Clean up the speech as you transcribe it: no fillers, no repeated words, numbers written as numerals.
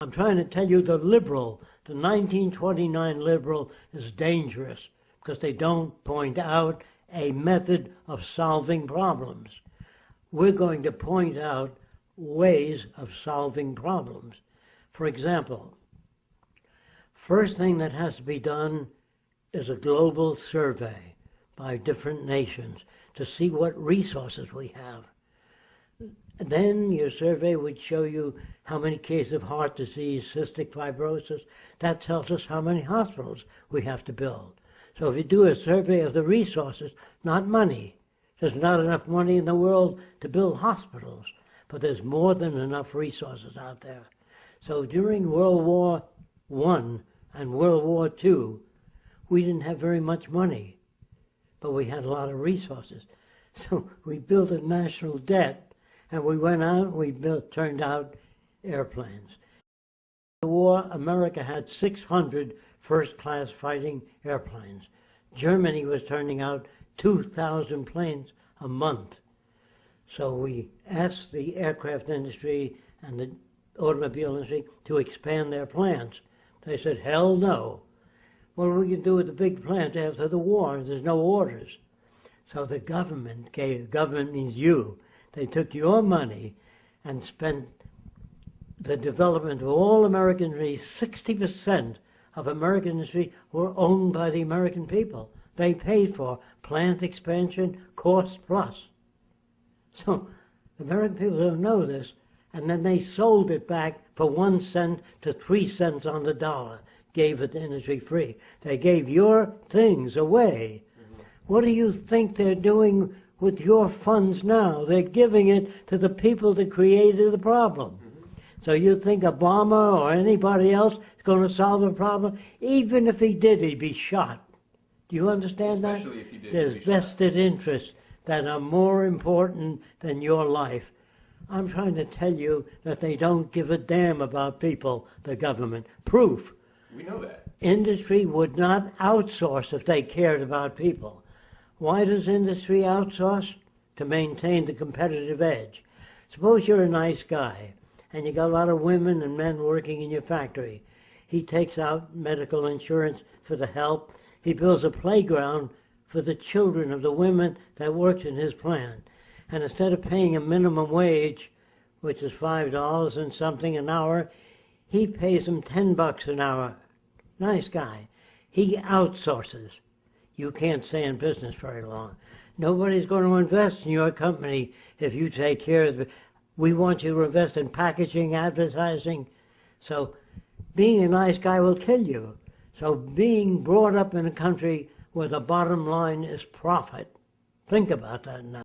I'm trying to tell you the 1929 liberal is dangerous because they don't point out a method of solving problems. We're going to point out ways of solving problems. For example, first thing that has to be done is a global survey by different nations to see what resources we have. Then your survey would show you how many cases of heart disease, cystic fibrosis. That tells us how many hospitals we have to build. So if you do a survey of the resources, not money, there's not enough money in the world to build hospitals, but there's more than enough resources out there. So during World War I and World War II, we didn't have very much money, but we had a lot of resources. So we built a national debt. And we went out and we turned out airplanes. In the war, America had 600 first-class fighting airplanes. Germany was turning out 2,000 planes a month. So we asked the aircraft industry and the automobile industry to expand their plants. They said, hell no. What are we going to do with the big plants after the war? There's no orders. So the government means you. They took your money and spent the development of all American industry. 60% of American industry were owned by the American people. They paid for plant expansion, cost plus. So the American people don't know this, and then they sold it back for 1 cent to 3 cents on the dollar, gave it to industry free. They gave your things away. What do you think they're doing with your funds now? They're giving it to the people that created the problem. So you think Obama or anybody else is going to solve the problem? Even if he did, he'd be shot. Do you understand that? Especially if he did. There's vested interests that are more important than your life. I'm trying to tell you that they don't give a damn about people, the government. Proof. We know that. Industry would not outsource if they cared about people. Why does industry outsource? To maintain the competitive edge. Suppose you're a nice guy, and you got a lot of women and men working in your factory. He takes out medical insurance for the help. He builds a playground for the children of the women that worked in his plant. And instead of paying a minimum wage, which is $5 and something an hour, he pays them $10 an hour. Nice guy. He outsources. You can't stay in business very long. Nobody's going to invest in your company if you take care of it. We want you to invest in packaging, advertising. So being a nice guy will kill you. So being brought up in a country where the bottom line is profit, think about that now.